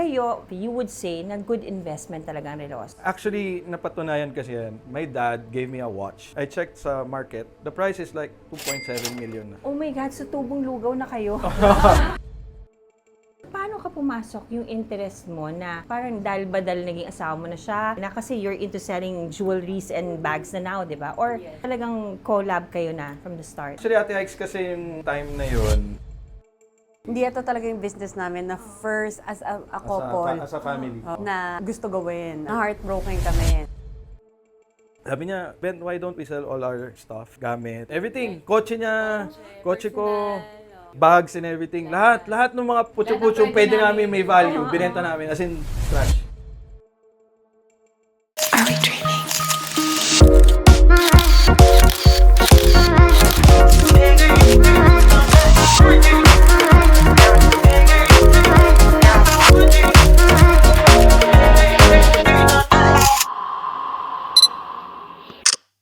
kayo, you would say na good investment talaga ang relos. Actually, napatunayan kasi yan. My dad gave me a watch. I checked sa market. The price is like 2.7 million na. Oh my God, so tubong lugaw na kayo. Paano ka pumasok yung interest mo na parang dahil ba dahil naging asawa mo na siya, na kasi you're into selling jewelries and bags na now, di ba? Or talagang collab kayo na from the start? Actually, Ate Hikes, kasi yung time na yun, Hindi ito talaga yung business namin na first as a couple as a family. na gusto gawin. Na heartbroken kami. Sabi niya, Ben, why don't we sell all our stuff, gamit, everything. Kotse niya, kotse ko, bags and everything. Lahat ng mga putyo-putyo pwede namin may value. Binenta namin, as in, scratch. Are we dreaming?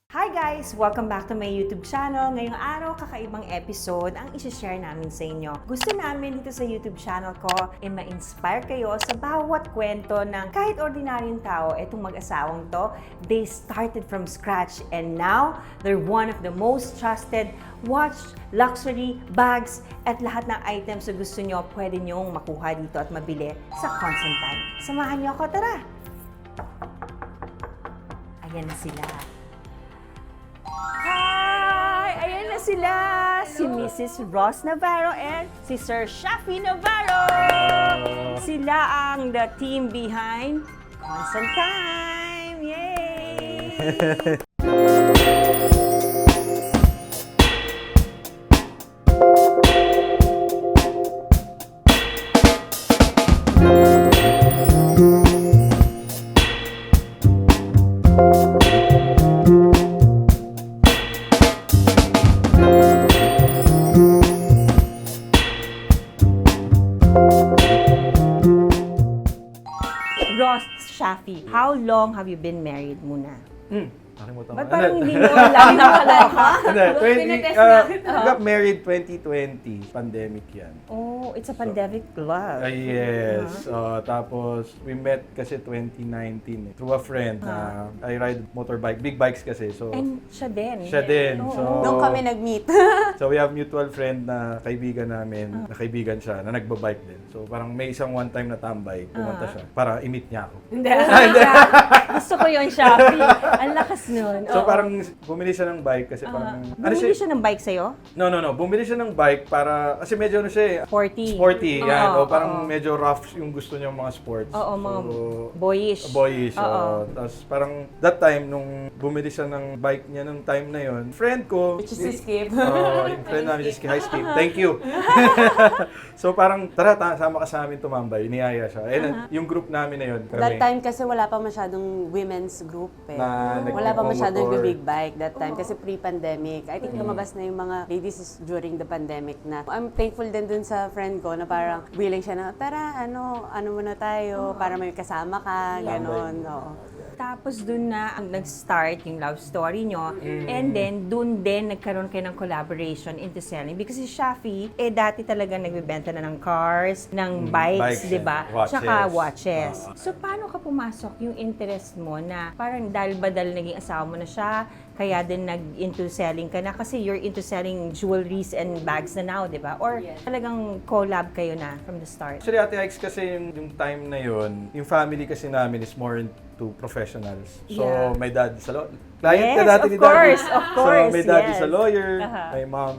Hi guys! Welcome back to my YouTube channel. Ngayong araw, kakaibang episode ang isi-share namin sa inyo. Gusto namin dito sa YouTube channel ko ma-inspire kayo sa bawat kwento ng kahit ordinaryong tao. Itong mag-asawang to, they started from scratch and now they're one of the most trusted watch, luxury, bags, at lahat ng items na gusto nyo, pwede nyong makuha dito at mabili sa Constantine. Samahan nyo ako, tara! Ayan na sila. Hi! Ayan na sila! Si Mrs. Ross Navarro and si Sir Shafi Navarro! Sila ang the team behind Constantine! Yay! Ross, Shafi, how long have you been married muna? Nakalimutan ko. Ba't parang hindi mo alam na kaloka? Hindi, Pinatest natin. got married 2020. Pandemic yan. Oh, it's a pandemic love. Yes. Tapos, we met kasi 2019 through a friend. I ride motorbike. Big bikes kasi. So, And siya din. siya din. Oo. So, Doon kami nag-meet. so, we have mutual friend na kaibigan namin, na kaibigan siya, na nagbabike din. So, parang may isang one time na tambay, pumunta siya para i-meet niya ako. Hindi. Gusto ko yun, Shafi. Ang lakas nun. So, Oo. parang bumili siya ng bike kasi parang... Bumili siya ng bike sa'yo? No. Bumili siya ng bike para... Kasi medyo ano siya eh, Sporty. sporty, yan. Oo, O parang oo. medyo rough yung gusto niyang mga sports. Oo, mga So, boyish. boyish. Oo. Tapos parang that time, nung bumili siya ng bike niya nung time na yon, friend ko... Which is si Skip. Yung friend namin si Skip. Hi, Skip. Thank you. So parang, tara, sama ka sa amin tumambay. Niyaya siya. And yung group namin na yun, That kami. time kasi wala pa masyadong women's group eh. Na Wala pa masyadong nagmo-motor. big bike that time kasi pre-pandemic. I think lumabas na yung mga ladies during the pandemic na. I'm thankful din dun sa friend ko na parang willing siya na, tara, ano muna tayo para may kasama ka, gano'n. Oo. Tapos dun na ang nag-start yung love story nyo. And then, dun din nagkaroon kayo ng collaboration into selling. Because si Shafi, dati talaga nagbebenta na ng cars, ng bikes, bikes di ba? and watches. Tsaka watches. So, paano ka pumasok yung interest mo na parang dahil ba dahil naging asawa mo na siya, kaya din nag-into selling ka na? Kasi you're into selling jewelries and bags na now, di ba? Or talagang collab kayo na from the start? Actually, Ate Hikes, kasi yung time na yun, yung family kasi namin is more into professionals. So, Yeah. my dad is a client Yes, ka dati of ni Daddy. course, of course, So, my dad is yes. a lawyer. Aha. My mom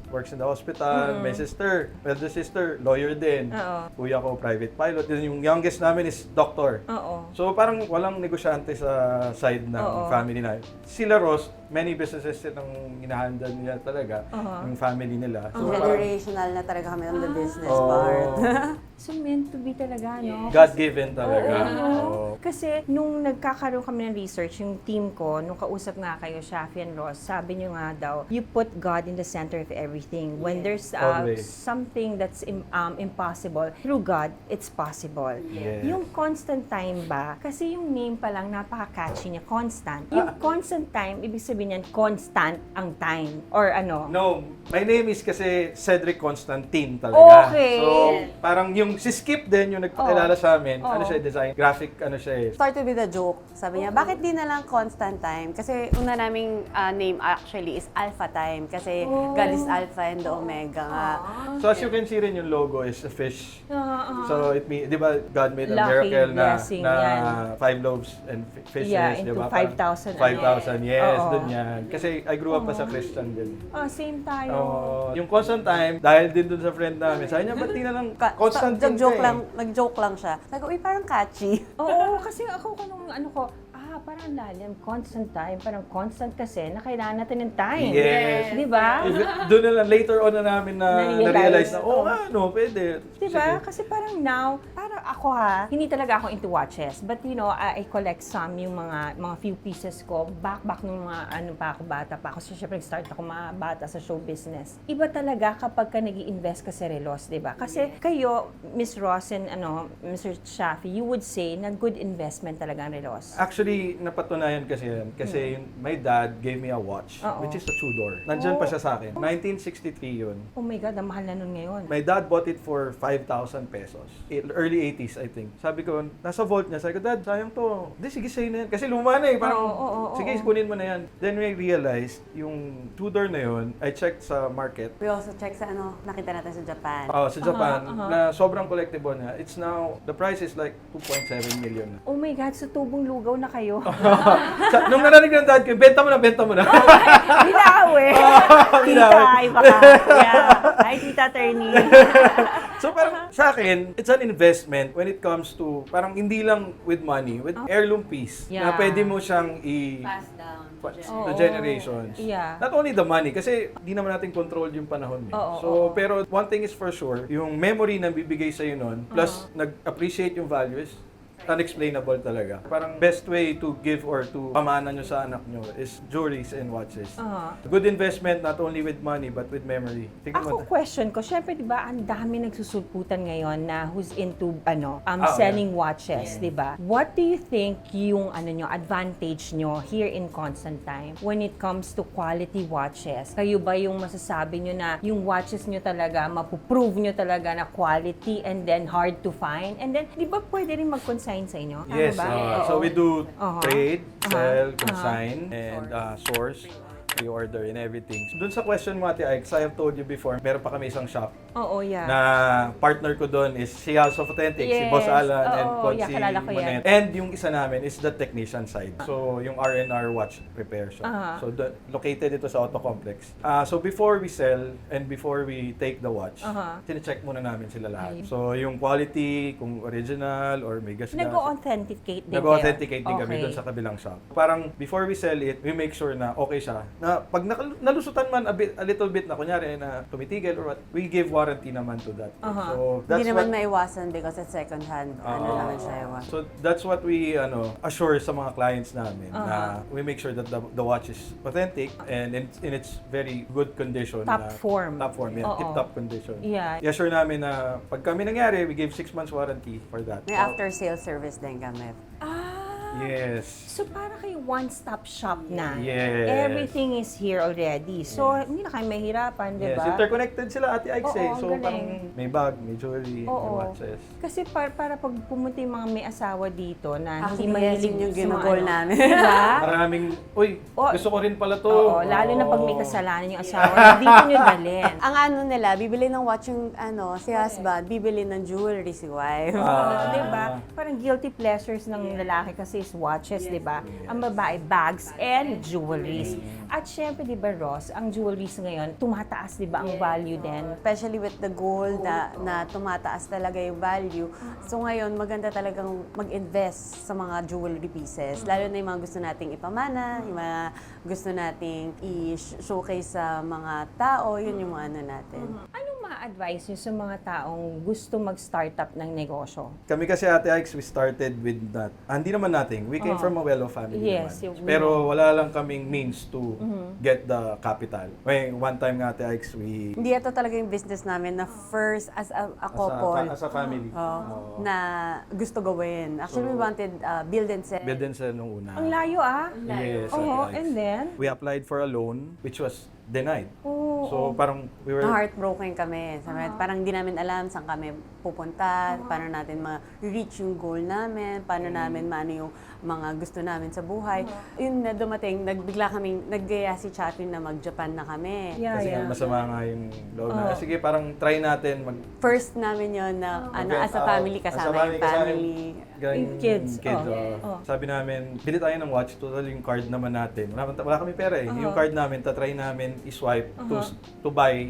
works in the hospital. My sister, elder sister, lawyer din. Oo. Kuya ko, private pilot. Then yung youngest namin is doctor. Oo. So, parang walang negosyante sa side ng Oo. family na. Sila Ross, many businesses ang hinahandle nila talaga, Uh-huh. yung family nila. So, parang Generational na talaga kami on the business Oo. part. So, meant to be talaga, no? God-given talaga. Oo. Oo. Kasi nung nagkakaroon kami ng research, yung team ko, nung kausap nga kayo, Shafi and Ross, sabi nyo nga daw, you put God in the center of everything. When there's Always. something that's impossible, through God, it's possible. Yes. Yung Constantine ba, kasi yung name pa lang napaka-catchy niya, Constant. Yung Constantine ibig sabihin yan, constant ang time. Or ano? No, my name is kasi Cedric Constantine talaga. Okay. So, parang yung si Skip din, yung nagpakilala sa amin, Oo. ano siya, design, graphic, ano siya eh. Started with a joke. Sabi niya, bakit di na lang constant time? Kasi una naming name actually is Alpha Time. Kasi God is Alpha and the Omega nga. So, as you can see rin, yung logo is a fish. So, it means, di ba, God made a Lucky miracle blessing, yan. na 5 loaves and fishes, Yeah, di into ba? 5,000. 5,000, yes, Oo. dun yan. Kasi I grew up as a Christian din. Same tayo. Yung constant time, dahil din dun sa friend namin, sabi niya, ba't di na lang constant time Nag-joke ka lang, nag-joke lang siya. Sabi ko, uy, parang catchy. Oo, kasi ako kanong ano ko, parang lalim, constant time. Parang constant kasi na kailangan natin ng time. Yes. Di ba? Doon na lang, later on na namin na-realize na, pwede. Di ba? Sige. Kasi parang now, parang ako hindi talaga ako into watches. But you know, I collect some yung mga few pieces ko. Back nung mga pa ako, bata pa ako. So, syempre, start ako mga bata sa show business. Iba talaga kapag ka nag-i-invest ka sa relos, di ba? Kasi kayo, Miss Ross and Mr. Shafi, you would say na good investment talaga ang relos. Actually, napatunayan kasi yan. Kasi my dad gave me a watch, Oo. which is a Tudor. Nandyan pa siya sa akin. 1963 yun. Oh my God, ang mahal na nun ngayon. My dad bought it for 5,000 pesos. Early 80s, I think. Sabi ko, nasa vault niya. Sabi ko, Dad, sayang to. Hindi, sige, sa'yo na yan. Kasi luma na eh. Parang, Oo, sige, kunin mo na yan. Then we realized, yung Tudor na yun, I checked sa market. We also check sa nakita natin sa Japan. Sa Japan, na sobrang collectible na. It's now, the price is like 2.7 million. Oh my God, so tubong lugaw na kayo. Nung narinig ng dad ko, benta mo na. Bilaw eh. Tita, iba ka. Yeah. Hi, Tita Attorney. So parang sa akin, it's an investment when it comes to, parang hindi lang with money, with heirloom piece. Na Yeah. pwede mo siyang Pass down. to generations. Yeah. Not only the money, kasi di naman natin control yung panahon. Pero one thing is for sure, yung memory na bibigay sa'yo nun, plus nag-appreciate yung values, unexplainable talaga. Parang best way to give or to pamana nyo sa anak nyo is jewelries and watches. Good investment not only with money but with memory. Tingnan mo. Ako question ko, syempre 'di ba, ang dami nagsusulputan ngayon na who's into selling watches, 'di ba? What do you think yung advantage nyo here in Constant Time when it comes to quality watches? Kayo ba yung masasabi nyo na yung watches nyo talaga mapuprove nyo talaga na quality and then hard to find? And then 'di ba pwede rin mag-consign sa inyo? Tama Yes, ba? so we do trade, sell, Uh-huh. consign, and source, pre-order, and everything. Doon sa question mo, Ate Ike, I have told you before, meron pa kami isang shop Oo, yeah. na partner ko doon is si House of Authentic, si Yes. Boss Alan, and Oo, Consi yeah, kilala ko yan. Monet. And yung isa namin is the technician side. So, yung R&R watch repair shop. So, located ito sa Auto Complex. So, before we sell and before we take the watch, sine-check muna namin sila lahat. So, yung quality, kung original or may gas-gas. Nag-authenticate din Nag-authenticate din kayo? kami doon sa kabilang shop. Parang before we sell it, we make sure na okay siya. Na pag nalusutan man a little bit na kunyari na tumitigil or what, we give warranty naman to that. So that's Hindi naman what maiwasan because it's second hand. Naman siya iwan. so that's what we assure sa mga clients namin na we make sure that the watch is authentic and in its very good condition. Top form. Top form, yeah. Oo. Tip-top condition. Yeah. I-assure namin na pag kami nangyari, we give 6 months warranty for that. May after sale service din kami. Yes. So, para kayo one-stop shop na. Yes. Everything is here already. So, hindi na kayo mahirapan, di Yes, ba? interconnected sila, Ate Ike. Oo, ang So, galing. parang may bag, may jewelry, may Oo. watches. Kasi para pag pumunta yung mga may asawa dito na hindi Actually, yes, mahilig yun yung sa mga ginagol namin. Diba? Maraming, gusto ko rin pala to. Oo, lalo na pag may kasalanan yung asawa, dito nyo dalhin. Ang nila, bibili ng watch yung si husband, bibili ng jewelry si wife. Diba? Parang guilty pleasures ng lalaki kasi is watches, diba? Ang babae, bags and jewelries. At syempre, diba, Ross, ang jewelries ngayon, tumataas, diba, ang value din. Especially with the gold na tumataas talaga yung value. So ngayon, maganda talagang mag-invest sa mga jewelry pieces. Lalo na yung mga gusto nating ipamana, yung mga gusto nating i-showcase sa mga tao, yun yung mga natin. Anong ma-advise nyo sa mga taong gusto mag-startup ng negosyo? Kami kasi Ate Ike's, we started with that. Hindi naman nothing. We came from a well-off family Yes, naman. we Pero wala lang kaming means to get the capital. One time nga Ate Ike's, we... Hindi ito talaga yung business namin na first as a couple. As a family. Oo, na gusto gawin. Actually, we wanted build and sell. Build and sell nung una. Ang layo Yes, Oo, Ate Ike's. and then? We applied for a loan, which was denied. Oo. So parang we were... Heartbroken kami. Parang di namin alam saan kami pupunta, paano natin ma-reach yung goal namin, paano namin maano yung mga gusto namin sa buhay. Yun na dumating, nagbigla kaming, naggaya si Chatin na mag-Japan na kami. Yeah, Kasi yeah. masama nga yung loob na. Sige, parang try natin mag... First namin yon na as a family kasama yung family. Yung kids. Sabi namin, bili tayo ng watch, total yung card naman natin. Wala kami pera eh. Yung card namin, tatry namin i-swipe to buy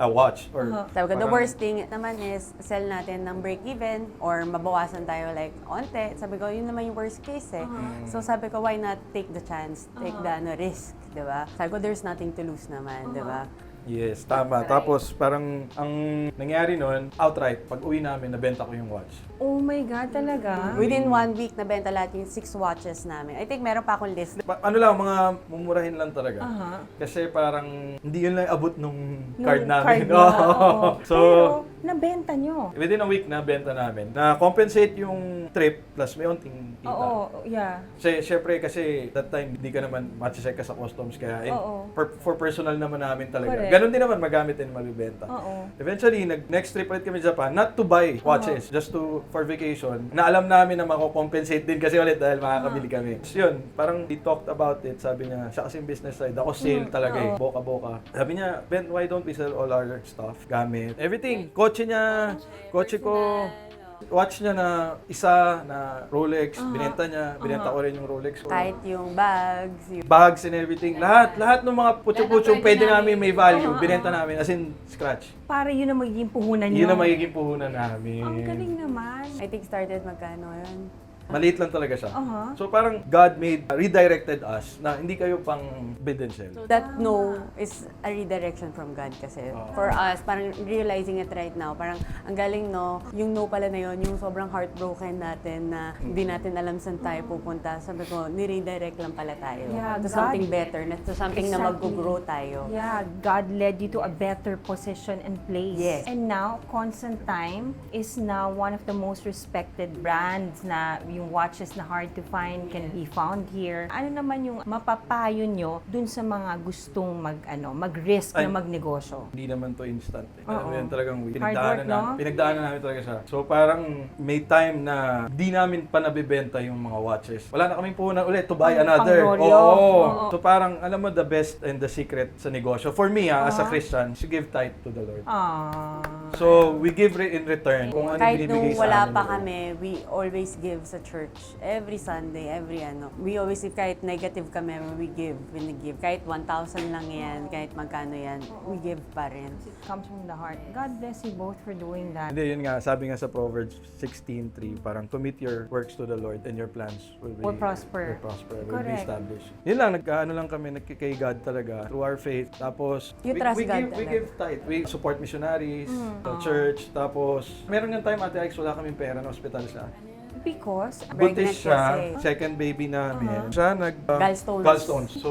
a watch. Or Sabi ko, the parang- worst thing naman is sell natin ng break-even or mabawasan tayo like onte. Sabi ko, yun naman yung worst case eh. So sabi ko, why not take the chance, take the risk, di ba? Sabi ko, there's nothing to lose naman, di ba? Yes, tama. Tapos parang ang nangyari noon, outright, pag uwi namin, nabenta ko yung watch. Oh my God, talaga? Within 1 week, nabenta lahat yung 6 watches namin. I think meron pa akong list. Ano lang, mga mumurahin lang talaga. Aha. Kasi parang hindi yun lang abot nung card Nung namin. card na, oo. So, Pero, nabenta nyo. within a week na benta namin. Na-compensate yung trip plus may onting kita. Oo, yeah. Kasi, syempre, kasi that time, hindi ka naman matcheck ka sa customs. Kaya, Oo. for personal naman namin talaga. Correct. Ganon din naman magamit and mabibenta. Oo. Eventually, next trip ulit kami sa Japan, not to buy watches, just for vacation, na alam namin na mako-compensate din kasi ulit dahil makakabili kami. So yun, parang we talked about it, sabi niya, siya kasing business side, ako sale talaga eh, boka-boka. Sabi niya, Ben, why don't we sell all our stuff, gamit, everything, kotse niya, kotse ko, watch niya na isa na Rolex, binenta niya, binenta ko rin yung Rolex ko. Kahit yung bags, yung Bags and everything, lahat ng mga putyo-putyong pwede namin may value, binenta namin, as in scratch. Para yun ang magiging puhunan nyo. Yun ang magiging puhunan namin. Ang galing naman. I think started magkano yun? Maliit lang talaga siya. Uh-huh. So parang God redirected us na hindi kayo pang build and sell. That no is a redirection from God kasi for us, parang realizing it right now, parang ang galing no, yung no pala na yun, yung sobrang heartbroken natin na hindi natin alam saan tayo pupunta. Sabi ko, ni-redirect lang pala tayo. Yeah, to God- something better, to something na Exactly. mag-grow tayo. Yeah, God led you to a better position and place. Yes. And now, Constantine is now one of the most respected brands na yung watches na hard to find can be found here. Ano naman yung mapapayo nyo dun sa mga gustong mag-risk na Ay. magnegosyo? Hindi naman to instant. Eh. Oo. Yan talagang Hard work, no? pinagdaanan namin talaga siya. So parang may time na di namin pa nabibenta yung mga watches. Wala na kaming puhunan ulit to buy another. Pangrolyo. Oo. Oo. So parang alam mo the best and the secret sa negosyo. For me as a Christian, to give tithe to the Lord. Ah. So we give in return kung ano Kahit binibigay nung sa wala amin. pa kami, we always give sa church. Every Sunday, every ano. We always, if kahit negative kami, we give. Kahit 1,000 lang yan, kahit magkano yan, we give pa rin. It comes from the heart. God bless you both for doing that. Hindi, yun nga, sabi nga sa Proverbs 16:3, parang commit your works to the Lord and your plans Will prosper. will be Correct. established. Yun lang, nagkaano lang kami, nagkikay God talaga through our faith. Tapos, You trust we God give, we talaga. give tithe. We support missionaries, sa church. Tapos, meron ng time, Ate Alex, wala kaming pera na hospital siya. Because, Pregnant Buntis siya, kasi. second baby namin. Siya Gallstones. gallstones. So,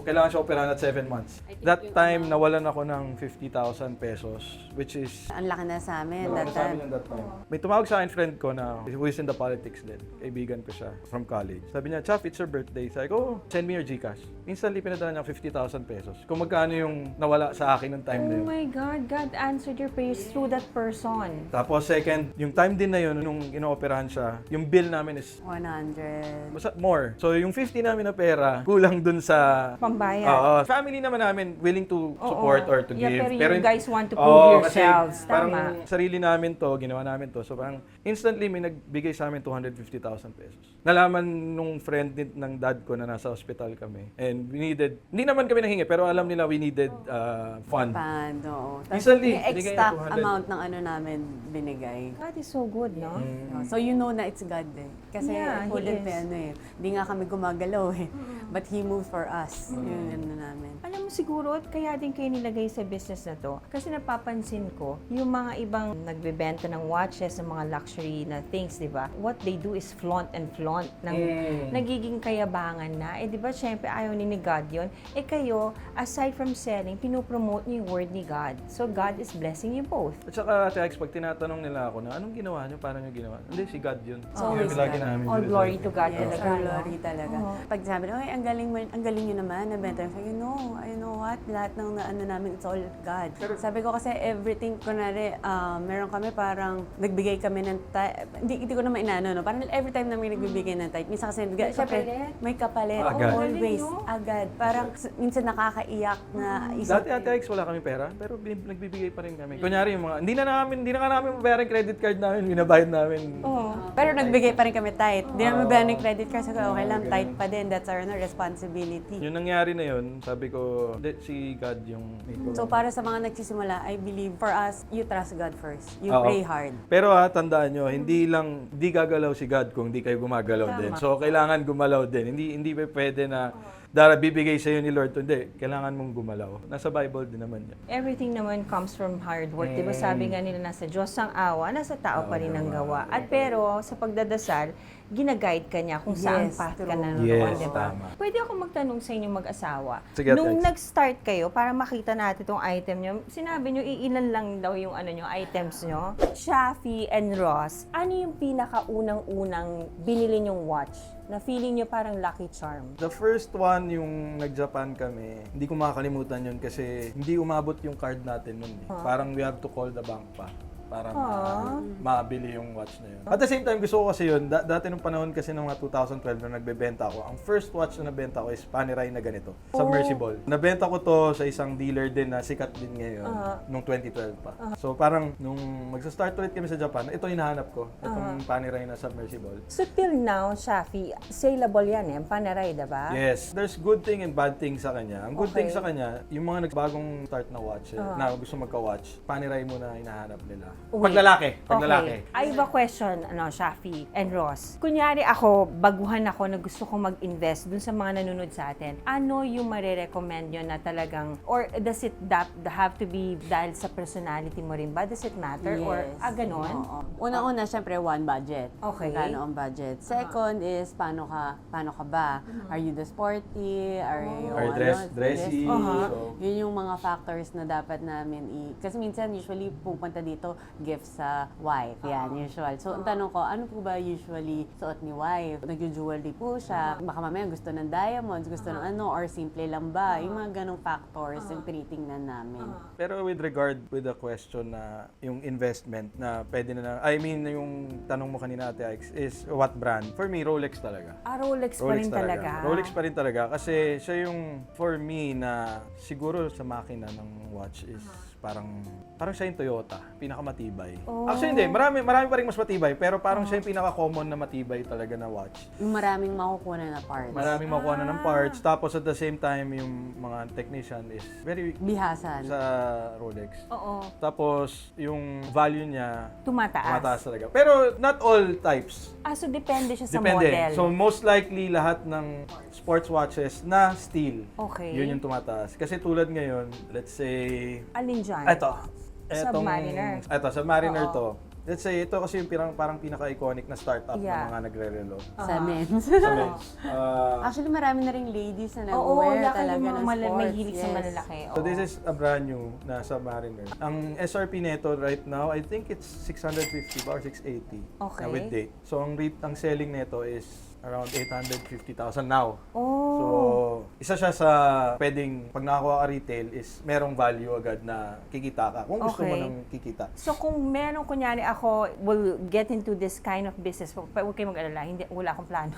kailangan siya operahan at 7 months. That time, nawalan ako ng 50,000 pesos, which is Ang laki na sa amin ano that sa time. amin that time. May tumawag sa akin friend ko na who is in the politics din. Kaibigan ko siya from college. Sabi niya, Chaff, it's your birthday. Sabi ko, oh, send me your Gcash. Instantly, pinadala niya 50,000 pesos. Kung magkano yung nawala sa akin ng time na oh yun. my God, God answered your prayers through that person. Tapos second, yung time din na yun, nung inooperahan siya, yung bill namin is 100. more. So yung 50 namin na pera, kulang dun sa Pambayad. Oo. Family naman namin willing to support or to Yeah, give. pero you guys want to Oo, prove kasi yourselves. parang Tama. sarili namin to, ginawa namin to. So parang instantly may nagbigay sa amin 250,000 pesos. Nalaman nung friend ng dad ko na nasa hospital kami. And we needed, hindi naman kami nahingi, pero alam nila we needed fund. Band, oo. Tapos Instantly, yung binigay exact niya 200. amount ng ano namin binigay. God is so good, no? So you know na it's God eh. Kasi Yeah, He kulit is. ano eh. Hindi nga kami gumagalaw eh. But He moves for us. Yun ano namin. Alam mo siguro kaya din kayo nilagay sa business na to. Kasi napapansin ko, yung mga ibang nagbebenta ng watches, ng mga luxury na things, di ba? What they do is flaunt and flaunt. Nagiging kayabangan na. Eh, di ba, syempre, ayaw ni God yun. Eh, kayo, aside from selling, pinopromote niyo yung word ni God. So, God is blessing you both. At saka, Tex, pag tinatanong nila ako na, anong ginawa niyo? Paano niyo ginawa? Hindi, si God yun. It's always Yun lagi God. namin All sinasabi. glory to God Yes, talaga. all no? glory talaga. Pag sabi na, "Oy, ang galing nyo naman, nabenta." Sabi, you know what? Lahat ng ano namin, it's all God. Sabi ko kasi everything, kunwari, meron kami parang nagbigay kami ng hindi ko naman inaano, no? Parang every time namin nagbibigay ng tithe, minsan kasi, syempre, may kapalit. Agad. Always, Galing, no? agad. Parang minsan nakakaiyak na isip. Dati Tex, wala kami pera, pero nagbibigay pa rin kami. Kunyari yung mga, hindi na nga namin mabayaran credit card namin, binabayad namin. Pero nagbigay pa rin kami tithe. Di naman ba ng credit card? Sabi ko, okay lang, tithe pa din. That's our responsibility. Yung nangyari na yun, sabi ko, si God yung may tulong. So para sa mga nagsisimula, I believe for us, you trust God first. You Oo. pray hard. Pero tandaan nyo, hindi gagalaw si God kung hindi kayo gumagalaw din. So, kailangan gumalaw din. Hindi pwede na bibigay sa'yo ni Lord. Hindi, kailangan mong gumalaw. Nasa Bible din naman yan. Everything naman comes from hard work. Diba sabi nga nila, nasa Diyos ang awa, nasa tao pa rin ang gawa. At pero, sa pagdadasal, ginaguide ka niya kung saan Yes, path ka true. nanonood, Yes, diba? tama. Pwede ako magtanong sa inyong mag-asawa. Sige, Nung Tex. nag-start kayo, para makita natin itong item nyo, sinabi nyo, iilan lang daw yung items nyo. Shafi and Ross, ano yung pinakaunang-unang binili nyong watch na feeling nyo parang lucky charm? The first one, yung nag-Japan kami, hindi ko makakalimutan yun kasi hindi umabot yung card natin nun. Parang we have to call the bank pa para mabili yung watch na yun. At the same time, gusto ko kasi yun, dati nung panahon kasi ng mga 2012 na nagbebenta ako, ang first watch na nabenta ko is Panerai na ganito, Submersible. Nabenta ko to sa isang dealer din na sikat din ngayon, nung 2012 pa. So parang nung magsa-start ulit kami sa Japan, ito hinahanap ko, itong Panerai na Submersible. So till now, Shafi, saleable yan eh, Panerai, diba? Yes, there's good thing and bad thing sa kanya. Ang good Okay. thing sa kanya, yung mga nagbagong start na watch, na gusto magka-watch, Panerai muna hinahanap nila. Wait. Paglalaki. I have a question, Shafi and Ross. Kunyari ako, baguhan ako na gusto ko mag-invest dun sa mga nanonood sa atin. Ano yung marirecommend nyo na talagang, or does it have to be dahil sa personality mo rin ba? Does it matter? Or, ganon? Oo. Unang-una, syempre, one, budget. Okay. Magkano ang budget. Second is, paano ka ba? Are you the sporty? Are you, Or dressy. So, Yun yung mga factors na dapat namin kasi minsan, usually, pupunta dito, gifts sa wife. Yan, usual. So, ang tanong ko, ano po ba usually suot ni wife? Nag-jewelry po siya. Baka mamaya gusto ng diamonds, gusto ng or simple lang ba? Yung mga ganong factors yung tinitingnan namin. pero with regard with the question na yung investment na pwede yung tanong mo kanina, Ate Ix, is what brand? For me, Rolex talaga. Rolex pa rin talaga. Rolex pa rin talaga kasi siya yung for me na siguro sa makina ng watch is parang siya yung Toyota, pinakamatibay. Actually hindi, marami pa rin mas matibay, pero parang siya yung pinaka-common na matibay talaga na watch. Yung maraming makukuha na parts. Maraming makuha na ng parts, tapos at the same time yung mga technician is very Bihasan. sa Rolex. Oo. Tapos yung value niya Tumataas. talaga. Pero not all types. So depende siya sa Depende. model. So most likely lahat ng sports watches na steel. Okay. Yun yung tumataas. Kasi tulad ngayon, let's say Alin dyan? Submariner. Submariner. Submariner to. Let's say, ito kasi yung parang pinaka-iconic na startup Yeah. ng mga nagre-relo. Sa men's. Sa men's. Actually, marami na ring ladies na Oo, nag-wear laki talaga yung ng mga sports. may hilig sa Yes. malalaki. So this is a brand new na Submariner. Ang SRP nito right now, I think it's 650 ba or 680 Okay. na with date. So ang selling nito is around 850,000 now. Oh. So, isa siya sa pwedeng pag nakakuha ka retail is merong value agad na kikita ka. Kung gusto mo Okay. nang kikita. So kung meron kunyari ako will get into this kind of business, huwag kayo mag-alala, wala akong plano.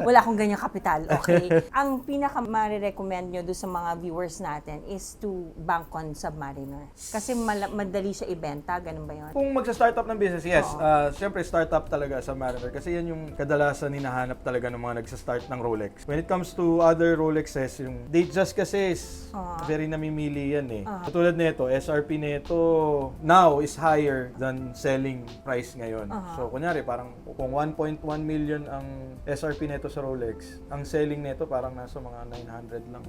Wala akong ganyang kapital, okay? Ang pinaka marirecommend nyo doon sa mga viewers natin is to bank on Submariner. Kasi madali siya ibenta, ganun ba yun? Kung magsa-startup ng business, yes. Siyempre, startup talaga sa Mariner kasi yan yung kadalasan kadalasan hinahanap talaga ng mga nagsa-start ng Rolex. When it comes to other Rolexes, yung date just kasi is very namimili yan eh. Katulad nito, SRP nito now is higher than selling price ngayon. So kunyari parang kung 1.1 million ang SRP nito sa Rolex, ang selling nito parang nasa mga 900 lang.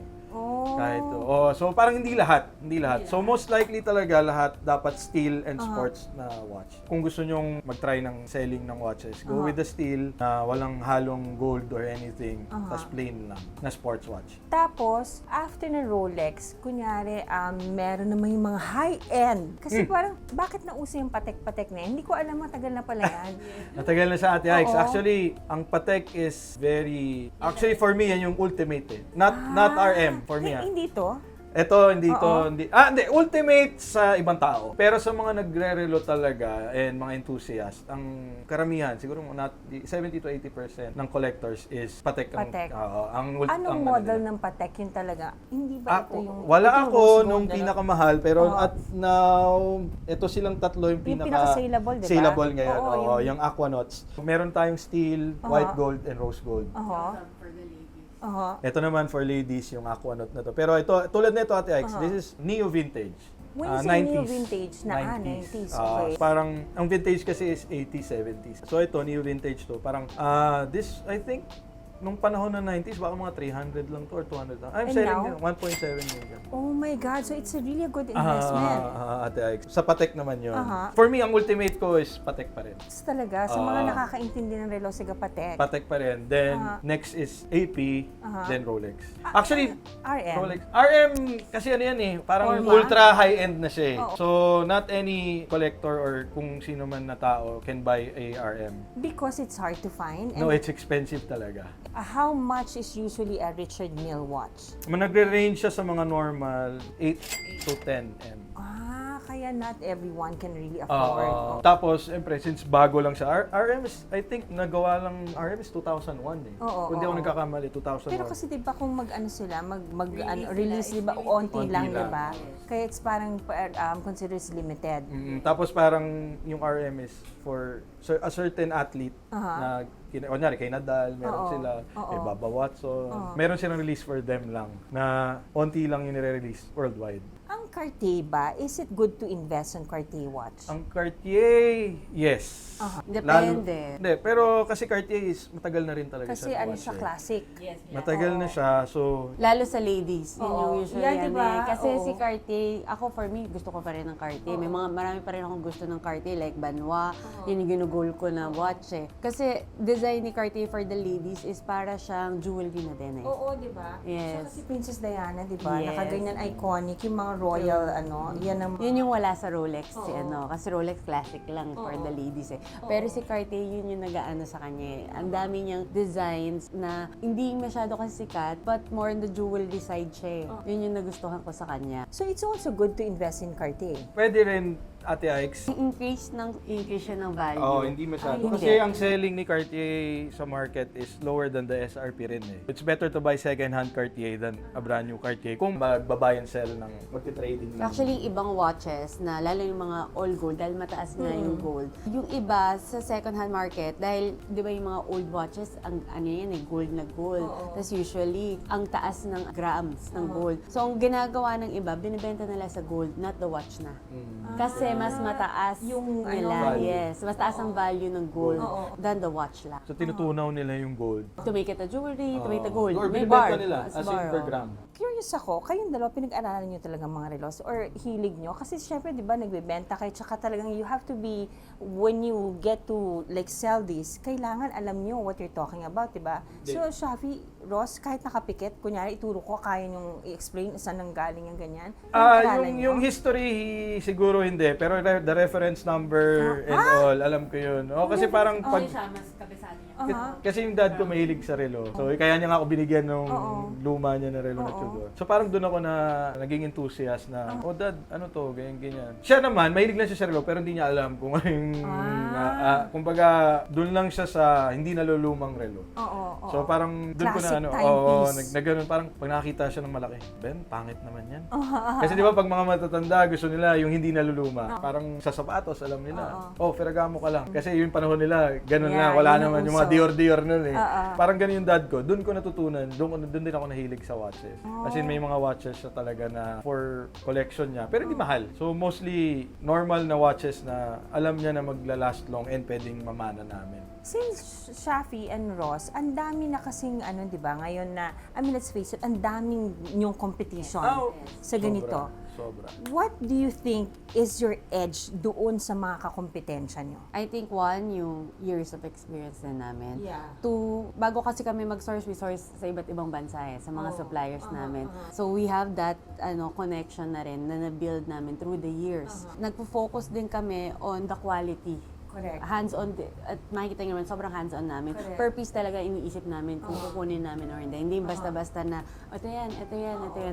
Kahit so parang hindi lahat. So most likely talaga lahat dapat steel and sports na watch. Kung gusto nyong mag-try ng selling ng watches, go with the steel na walang halong gold or anything, tas plain lang na sports watch. Tapos, after na Rolex, kunyari, meron naman yung mga high-end. Kasi parang, bakit nauso yung Patek na yan? Hindi ko alam, matagal na pala yan. Matagal na sa Ate Ike's. Oo. Actually, ang Patek is very... Actually, for me, yan yung ultimate eh. Not RM, for me. Hindi to? Ito, hindi to, hindi. Ultimate sa ibang tao. Pero sa mga nagre-relo talaga and mga enthusiast, ang karamihan, siguro not 70 to 80% ng collectors is Patek. Patek. Ang Anong model ng Patek yun talaga? Hindi ba ito yung... wala ito yung ako rose gold nung na- pinakamahal, pero at now, ito silang tatlo yung Yung pinaka-saleable, di ba? saleable ngayon. Oo, Oo, yung Aquanauts. Meron tayong steel, white gold, and rose gold. Ito naman for ladies, yung Aquanaut na to. Pero ito, tulad nito Ate Ike's, this is Neo Vintage. When you say Neo Vintage na 90s, okay. Parang, ang vintage kasi is 80s, 70s. So ito, Neo Vintage to. Parang, this, I think, nung panahon ng 90s, baka mga 300 lang to or 200 lang. I'm And selling now? 1.7 million. Oh my God, so it's a really a good investment. Ate Ike's. Sa Patek naman yun. For me, ang ultimate ko is Patek pa rin. It's talaga, sa mga nakakaintindi ng relo sa Patek. Patek pa rin. Then, next is AP, then Rolex. Actually, RM. Rolex. RM, kasi ano yan eh, parang Forma? ultra high-end na siya eh. So, not any collector or kung sino man na tao can buy a RM. Because it's hard to find. No, it's expensive talaga. How much is usually a Richard Mille watch? Nagre-range siya sa mga normal 8 to 10 M. Kaya not everyone can really afford. Tapos, siyempre, since bago lang siya, RM is, I think, nagawa lang, RM is 2001 eh. Kung di ako nagkakamali, 2001. Pero kasi 'di ba kung mag-ano sila, release 'di ba, onti lang 'di ba? Kaya it's parang considered limited. Tapos parang yung RM is for a certain athlete na kunyari kay Nadal, meron sila, kay Baba Watson, meron silang release for them lang na onti lang yung nire-release worldwide. Ang Cartier ba, is it good to invest on Cartier watch? Ang Cartier, yes. Depende. Hindi, pero kasi Cartier is matagal na rin talaga Kasi siya. ano siya, classic. Matagal na siya, so Lalo sa ladies, yun yung usually Yeah, yan diba? eh. Kasi Oo. si Cartier, ako for me, gusto ko pa rin ng Cartier. Marami pa rin akong gusto ng Cartier, like Banois, yun yung ginugol ko na watch eh. Kasi design ni Cartier for the ladies is para siyang jewelry na din eh. Oo, 'di ba? Yes. Si Princess Diana, 'di ba? Yes. Nakaganyan iconic yung mga royal yan ang Yun yung wala sa Rolex si kasi Rolex classic lang for the ladies eh. Pero si Cartier yun yung nag-aano sa kanya eh. Ang dami niyang designs na hindi masyado kasi sikat but more on the jewelry side siya eh. Yun yung nagustuhan ko sa kanya. So it's also good to invest in Cartier. pwede rin Ate Ike's. Increase siya ng value. Hindi masyado. Ay, Kasi hindi. ang selling ni Cartier sa market is lower than the SRP rin eh. It's better to buy second-hand Cartier than a brand new Cartier kung magbabuy and sell ng magti-trading lang. Actually, ibang watches na lalo yung mga all gold dahil mataas nga yung gold. Yung iba sa second-hand market dahil 'di ba yung mga old watches ang ano yan eh gold na gold. Tapos usually ang taas ng grams ng gold. So ang ginagawa ng iba binibenta nila sa gold, not the watch na. Kasi mas mataas Yung nila, value. yes, mas taas ang value ng gold than the watch lang. So tinutunaw nila yung gold. To make it a jewelry, to make it a gold. Or May binibenta bar. nila As as in bar, per oh. gram. Curious ako, kayong dalawa, pinag-aralan nyo talaga mga relos or hilig nyo? Kasi syempre, di ba, nagbebenta kayo, tsaka talagang you have to be, when you get to like sell this, kailangan alam nyo what you're talking about, di ba? So, Shafi, Ross, kahit nakapikit, kunyari, ituro ko, kaya nyong i-explain saan nang galing yung ganyan? Pinag-aralan nyo? Yung history siguro hindi, pero the reference number and all, alam ko yun. Kasi parang pag mas kabisado niya. kasi yung dad ko mahilig sa relo. So kaya niya nga ako binigyan ng luma niya na relo na Tudor. So parang doon ako na naging enthusiast na, dad, ano to, ganyan. Siya naman, mahilig lang siya sa relo pero hindi niya alam kung ano yung, kumbaga, doon lang siya sa hindi nalulumang relo. So parang doon ko na Classic timepiece. nagganon, parang pag nakita siya ng malaki, Ben, pangit naman yan. Kasi di ba pag mga matatanda, gusto nila yung hindi naluluma. Parang sa sapatos, alam nila. Ferragamo ka lang. Kasi yung panahon nila, ganun Yeah, na, wala yun yung naman yung mga Dior nun eh. Oo. Parang ganun yung dad ko. Doon ko natutunan. Doon din ako nahilig sa watches. Kasi may mga watches siya talaga na for collection niya. Pero hindi mahal. So mostly normal na watches na alam niya na magla-last long and pwedeng mamana namin. Since Shafi and Ross, ang dami na kasing ano, 'di ba? Ngayon na, I mean, let's face it, ang daming yung competition sa ganito. Sobra. What do you think is your edge doon sa mga kakompetensya nyo? I think one, yung years of experience din namin. Yeah. Two, bago kasi kami mag-source, we source sa iba't ibang bansa sa mga suppliers namin. So we have that connection na rin na na-build namin through the years. Nagpo-focus din kami on the quality. Correct. Hands-on, at makikita nyo naman, sobrang hands-on namin. Correct. Per piece talaga iniisip namin kung kukunin namin or hindi. Hindi basta-basta na, ito yan.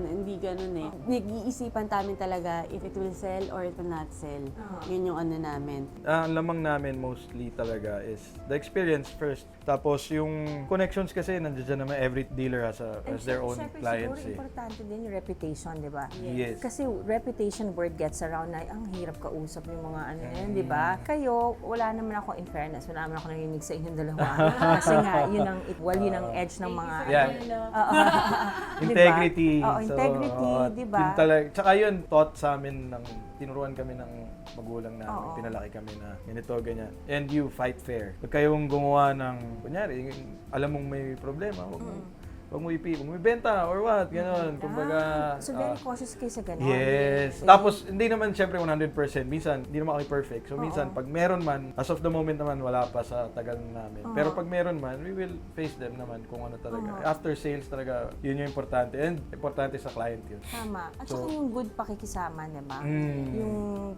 Hindi ganun eh. Nag-iisipan namin talaga if it will sell or it will not sell. Yun yung ano namin. Ang lamang namin mostly talaga is the experience first. Tapos yung connections kasi nandiyan naman every dealer has their own clients Siguro eh. importante din yung reputation, di ba? Yes. Kasi reputation word gets around na ang hirap kausap yung mga ano yan, di ba? Kayo, wala naman ako, in fairness, wala naman ako narinig sa inyong dalawa. Kasi nga, yun ang edge ng mga... Yeah. Diba? Integrity. Oo, integrity, di ba? Yun talaga. Tsaka yun, taught sa amin tinuruan kami ng magulang namin, Oo. pinalaki kami na ganito, ganyan. And you fight fair. Pag kayong gumawa ng, kunyari, alam mong may problema, huwag mo ibenta or what, gano'n. Kumbaga, So very cautious kayo sa ganun. yes. Tapos, hindi naman siyempre 100%. Minsan, hindi naman kami perfect. So, minsan, pag meron man, as of the moment naman, wala pa sa tagal namin. Pero pag meron man, we will face them naman kung ano talaga. After sales talaga, yun yung importante. And importante sa client yun. Tama. At saka yung good pakikisama, di ba?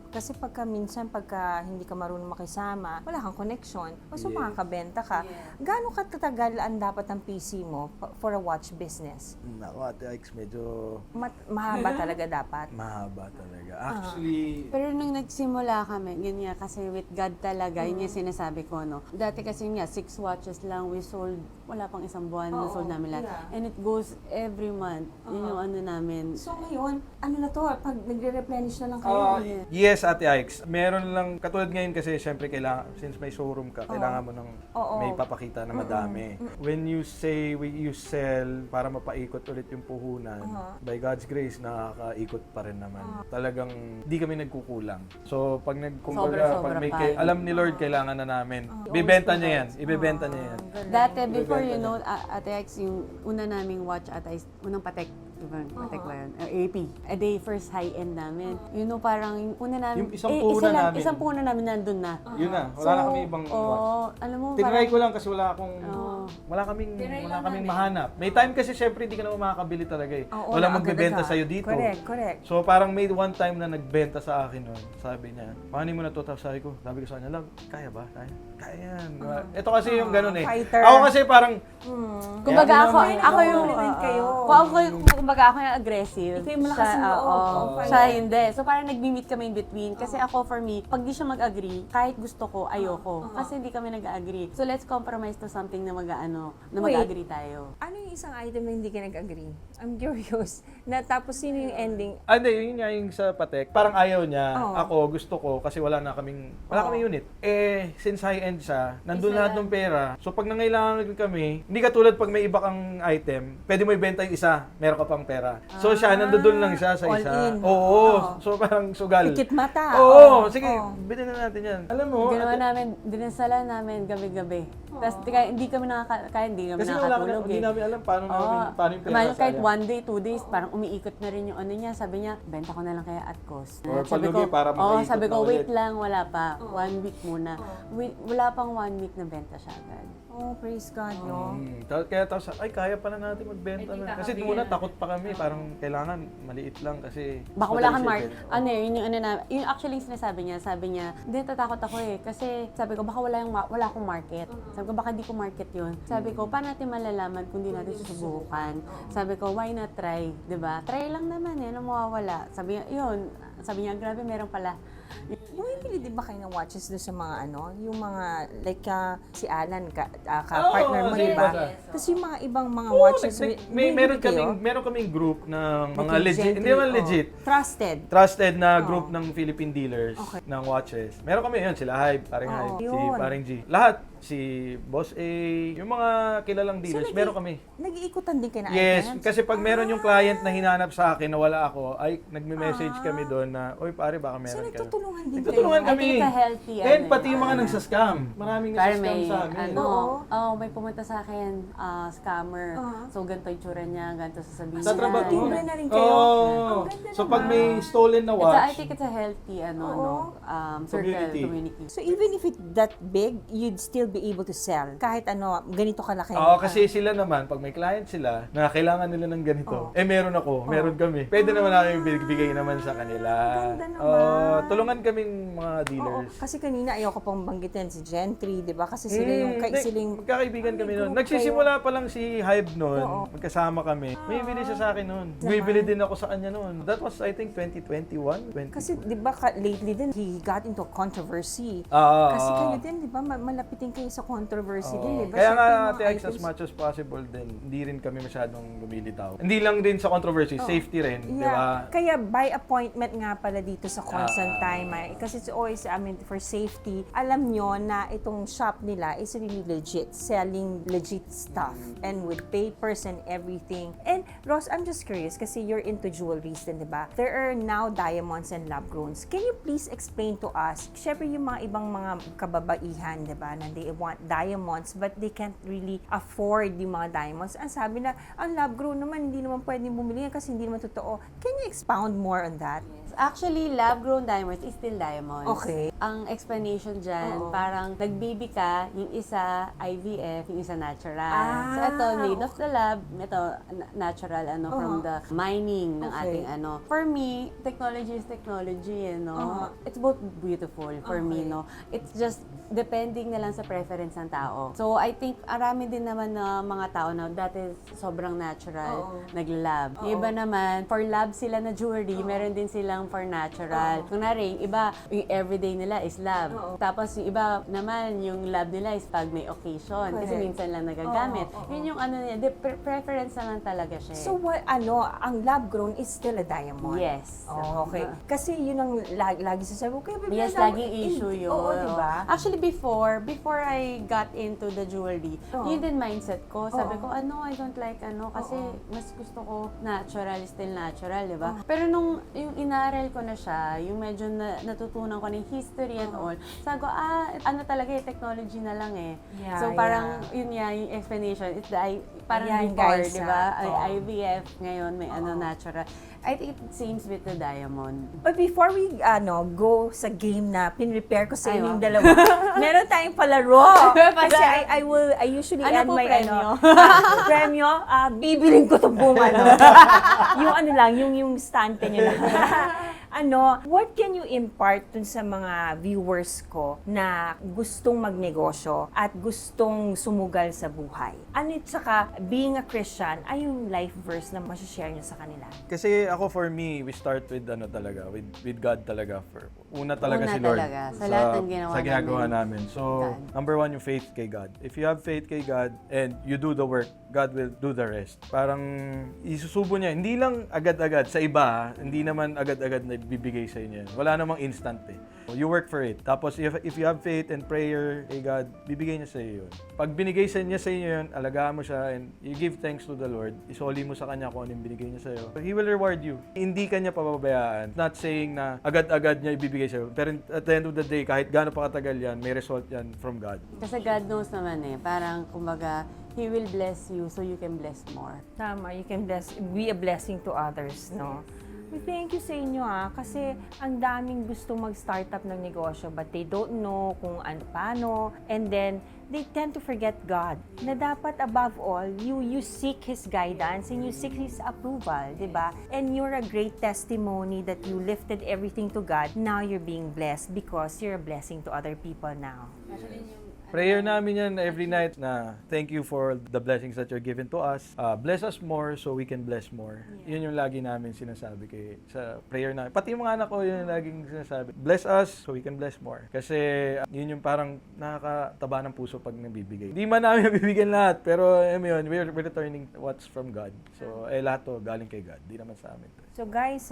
Kasi pagka hindi ka marunong makisama, wala kang connection, so makakabenta ka. Gaano katatagal ang dapat ang PC mo for a watch business? Naku, Ate Ix, medyo Mahaba talaga dapat. mahaba talaga. Actually, Pero nung nagsimula kami, yun nga, kasi with God talaga, yun yung sinasabi ko, no? Dati kasi nga, 6 watches lang, we sold, wala pang isang buwan, na sold namin lahat. Yeah. And it goes every month. Yun yung ano namin. So ngayon, ano na to? Pag nagre-replenish na lang kayo. yes, Ate Ix. Meron lang, katulad ngayon kasi syempre kailangan, since may showroom ka, kailangan mo ng may papakita na madami. When you say you sell para mapaikot ulit yung puhunan, by God's grace, nakakaikot pa rin naman. Talagang di kami nagkukulang. So, pag Sobra-sobra pag may pa. alam ni Lord, kailangan na namin. Ibebenta niya yan. Ibebenta niya yan. Dati, before, you know, Ate X, yung una naming watch ata is, unang Patek, diba? Patek ba yun? AP. A day first high-end namin. You know, parang yung una namin, Yung isang puhunan namin. Isang puhunan namin nandun na. Yun na. Wala na kami ibang watch. Alam mo, Tinry ko lang kasi wala kaming mahanap. May time kasi syempre hindi ka naman makakabili talaga eh. Walang magbebenta sa'yo dito. Correct. So parang may one time na nagbenta sa akin nun. Sabi niya, paano mo na to? Tapos sabi ko sa kanya, love, kaya ba? Kaya yan. Ito kasi yung ganun eh. Fighter. Ako kasi parang, kumbaga ako yung, compliment kayo. kumbaga ako yung aggressive. Ikaw yung malakas ng loob. Oo. Siya hindi. So parang nag-meet kami in between. Kasi ako for me, pag di siya mag-agree, kahit gusto ko, ayoko. Kasi hindi kami nag-agree. So let's compromise to something na mag-agree tayo. Ano yung isang item na hindi ka nag-agree? I'm curious. Na tapos sino yung ending? hindi, yun nga yung sa Patek. Parang ayaw niya, Oo. ako gusto ko kasi wala kaming unit. Eh, since high-end siya, nandun lahat ng pera. So pag nangailangan kami, hindi katulad pag may iba kang item, pwede mo ibenta yung isa, meron ka pang pera. So siya, nandun lang siya sa all isa. in. Oo. So parang sugal. Pikit mata. Oo, sige, bilhin na natin yan. Alam mo, Ginawa namin, dinasalan namin gabi-gabi. Tapos hindi kami kasi nakakatulog hindi namin alam paano yung pera Kahit sayang. 1 day, 2 days, parang umiikot na rin yung ano niya. Sabi niya, benta ko na lang kaya at cost. Or Sabi palugi para makaikot sabi na ko, ulit. wait lang, wala pa. 1 week muna. Wala pang 1 week na benta siya agad. Oh, praise God, no? Kaya tapos, kaya pala natin magbenta na. Kasi muna takot pa kami, parang kailangan maliit lang kasi... Baka wala kang madali siya market. Yun yung yun actually yung sinasabi niya. Sabi niya, hindi, tatakot ako eh. Kasi sabi ko, baka wala akong market. Sabi ko, baka di ko market yun. Sabi ko, paano natin malalaman kung di natin susubukan? Sabi ko, why not try? 'Di ba? Try lang naman eh, ano mawawala? Sabi niya, grabe, meron pala. Bumibili din ba kayo ng watches doon sa mga yung mga, like si Alan, partner mo, di ba? Tapos yung mga ibang mga watches, meron kaming group ng mga Like legit, Gentry, hindi naman legit. Trusted. Na group ng Philippine dealers ng watches. Meron kami yun, sila Hype, paring Hype, si Yun. paring G. Lahat, si Boss A, yung mga kilalang dealers, meron kami. Nag-iikutan din kayo na Yes, items? kasi pag meron yung client na hinanap sa akin na wala ako, ay nagme-message kami doon na, oy pare, baka So, meron ka. nagtutulungan din Nagtutulungan kayo? kami. I think it's a healthy, And ano, pati yung mga nagsascam. Maraming Kaya nagsascam may, sa amin. may pumunta sa akin, scammer. So, ganito yung tsura niya, ganito sasabihin Sa niya. trabaho. Timbre na rin kayo? Oo. Ang ganda So pag naman. may stolen na watch, I think it's a healthy, circle, community. So even if it's that big, you'd still be able to sell kahit ganito kalaki. kasi sila naman, pag may client sila na kailangan nila ng ganito, meron ako, meron kami. Pwede naman namin bigay naman sa kanila. Ganda naman. Tulungan kaming mga Oo, dealers. kasi kanina ayoko pang banggitin si Gentry, 'di ba? Kasi sila yung siling magkakaibigan kami may noon. group Nagsisimula pa lang si Hive noon. Oo. Magkasama kami. May bili siya sa akin noon. Bibili din ako sa kanya noon. That was I think 2021, 20. kasi 'di ba lately din he got into a controversy. Kasi kayo din 'di ba malapitin kayo sa controversy din, 'di ba? Kaya nga, Syempre, yung mga Ate Ix, as items- much as possible din, hindi rin kami masyadong lumilitaw. Hindi lang din sa controversy, safety rin, di ba? Kaya by appointment nga pala dito sa Constant Time. Kasi it's always, for safety, alam nyo na itong shop nila is really legit, selling legit stuff and with papers and everything. And Ross, I'm just curious kasi you're into jewelries din, di ba? There are now diamonds and lab growns. Can you please explain to us, syempre yung mga ibang mga kababaihan, di ba, na they want diamonds but they can't really afford yung mga diamonds. Ang sabi na, ang lab grown naman, hindi naman pwedeng bumili yan kasi hindi naman totoo. Can you expound more on that? Actually, lab-grown diamonds is still diamonds. Okay. Ang explanation dyan, Oo. parang nag-baby ka, yung isa IVF, yung isa natural. Ah, So ito, made of the lab, ito natural, from the mining ng Okay. ating For me, technology is technology, It's both beautiful for me, Okay. no? It's just depending na lang sa preference ng tao. So I think arami din naman na mga tao na that is sobrang natural, Oo. nag-lab. Yung iba naman, for lab sila na jewelry, meron din silang for natural. Kunwari, yung iba, yung everyday nila is lab. Tapos yung iba naman, yung lab nila is pag may occasion. Kasi Correct. minsan lang nagagamit. Yun yung ano niya, preference naman talaga siya. So what, ang lab grown is still a diamond? Yes. Oh, okay. Kasi yun ang lagi sasabi ko, kaya Yes, laging issue yun. Oo, di ba? Actually, before I got into the jewelry, Oo. yun din mindset ko. Sabi Oo. ko, I don't like kasi mas gusto ko natural, still natural, di ba? Oo. Pero nung yung inaral ko na siya, yung medyo natutunan ko ng history and all, sabi ko, ano talaga technology na lang eh. Yeah, So parang, yun nga, yung explanation, it's parang Yan, before, guys, di ba? oo. IVF, ngayon may natural. I think it seems with the diamond. But before we go sa game na pinrepare ko sa Ay, inyong wow. dalawa, meron tayong palaro. Kasi I usually Ano end po my premyo? premyo, bibiling ko itong buong yung yung stante nyo lang. What can you impart dun sa mga viewers ko na gustong magnegosyo at gustong sumugal sa buhay? Tsaka, being a Christian, ay yung life verse na masashare nyo sa kanila? Kasi ako for me, we start with with God talaga. Una talaga Una si Lord. talaga, sa lahat ng ginawa sa ginagawa namin. namin. So, God. number one, yung faith kay God. If you have faith kay God and you do the work, God will do the rest. Parang isusubo niya. Hindi lang agad-agad. Sa iba, hindi naman agad-agad na bibigay sa inyo. Wala namang instant eh. You work for it. Tapos if you have faith and prayer kay God, bibigay niya sa iyo yun. Pag binigay niya sa inyo yun, alagaan mo siya and you give thanks to the Lord, isoli mo sa Kanya kung ano yung binigay niya sa iyo. He will reward you. Hindi ka niya pababayaan. Not saying na agad-agad niya ibibigay sa iyo. Pero at the end of the day, kahit gaano pa katagal yan, may result yan from God. Kasi God knows naman parang kumbaga, He will bless you so you can bless more. Tama, you can be a blessing to others, no? We thank you sa inyo kasi ang daming gusto mag-startup ng negosyo but they don't know kung paano, and then they tend to forget God. Na dapat above all, you seek His guidance and you seek His approval, di ba? And you're a great testimony that you lifted everything to God. Now you're being blessed because you're a blessing to other people now. Prayer namin yan every night na thank you for the blessings that you're given to us. Bless us more so we can bless more. Yun yung lagi namin sinasabi sa prayer namin. Pati yung mga anak ko, yun yung laging sinasabi. Bless us so we can bless more. Kasi yun yung parang nakakataba ng puso pag nabibigay. Hindi man namin nabibigyan lahat, pero yun, we're returning what's from God. So lahat to galing kay God. Di naman sa amin. So guys,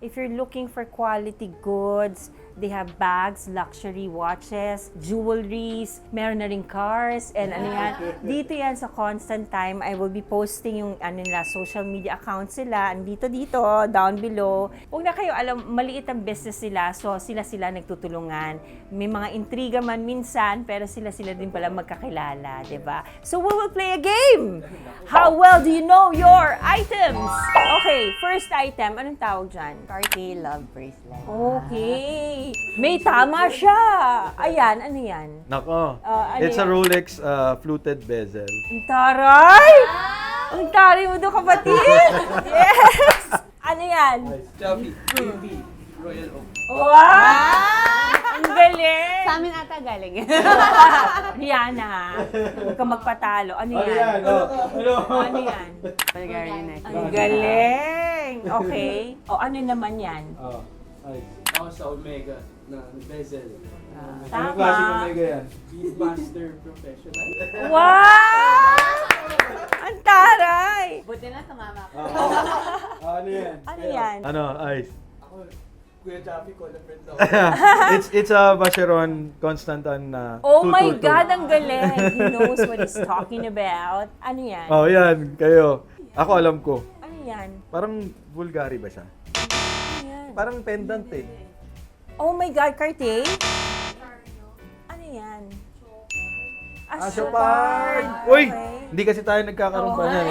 if you're looking for quality goods, They have bags, luxury watches, jewelries, meron na rin cars, and ano yan. Dito yan sa Constant Time, I will be posting yung nila, social media accounts sila. Andito down below. Huwag na kayo alam, maliit ang business sila, so sila nagtutulungan. May mga intriga man minsan, pero sila din pala magkakilala, di ba? So we will play a game! How well do you know your items? Okay, first item, anong tawag dyan? Cartier love bracelet. Okay. May tama siya. Ayan, ano yan? Nako. Ano It's a yan? Rolex fluted bezel. Ang taray! Ang taray mo doon, kapatid! Yes! Ano yan? Chappy, baby, Royal Oak. Wow! Ang galing! Sa amin ata galing. Rihanna, huwag ka magpatalo. Ano yan? Ano yan? Bulgarian necklace. Ang galing! Okay. O ano naman yan? Ako sa Omega na bezel. Tama. yan? Beadmaster Professional. Wow! Ang taray! Buti na sumama ko. Ano yan? Ano yan? Ano, Ice? Ako, Kuya Chappy ko na friend ako. it's a Vacheron Constantan na Oh my 222. God, ang galing! He knows what he's talking about. Ano yan? Oh, yan. Kayo. Ako alam ko. Ano yan? Parang Bulgari ba siya? Ano yan? Parang pendant eh. Oh my God, Cartier? Ano yan? Chopard! Chopard. Uy! Okay. Hindi kasi tayo nagkakaroon pa niyan.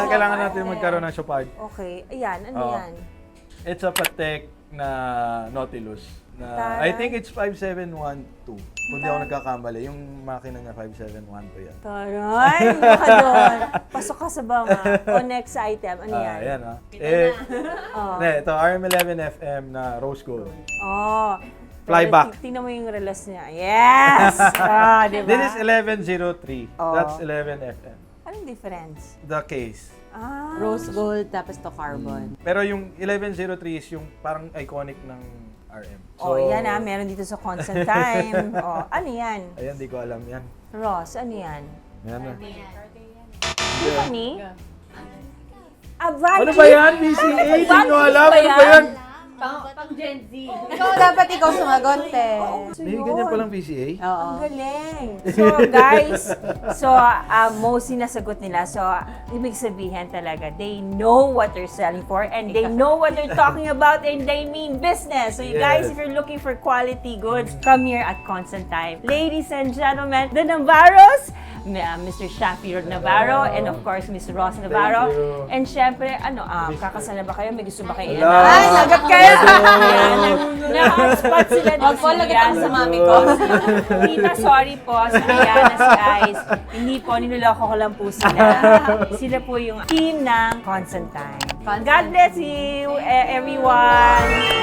Kailangan natin magkaroon ng Chopard. Okay. Ayan, ano Oh. yan? It's a Patek na Nautilus. Na, Taray. I think it's 5712. Kung di ako nagkakamali. Yung makina niya 5712 yan. Taray, baka doon. Pasok ka sa banga. O next item, ano yan? Yan ah. Oh. Ito, RM11FM na Rose Gold. Oh. Flyback. Tingnan mo yung relas niya. Yes! Diba? This is 1103. Oh. That's 11FM. Anong difference? The case. Rose gold, tapos to carbon. Pero yung 1103 is yung parang iconic ng RM. Oh, yan ah. Meron dito sa Constant Time. Oh, ano yan? Ayan, di ko alam yan. Ross, ano yan? Yan na. Tiffany? Avati? Ano ba yan? BCA? Hindi ko alam. ba Ano ba yan? Pang Gen Z. Dapat ikaw sumagot eh. May ganyan palang PCA? Oo. Ang galing. So, guys, mostly nasagot nila. So, ibig sabihin talaga, they know what they're selling for and they know what they're talking about and they mean business. So, you guys, if you're looking for quality goods, come here at Constant Time. Ladies and gentlemen, the Navarros, Mr. Shafi Navarro, and of course, Ms. Ross Navarro. Thank you. And syempre, kakasal na ba kayo? May gusto ba kayo? Hello. Ay, lagat kayo! Na-hotspot sila dito. Wag po, lagat ako sa mami ko. Tita, sorry po sa Rihanna, si Ice. Hindi po, niloloko ko lang po sila. Sila po yung team ng Constant Time. God bless you, everyone!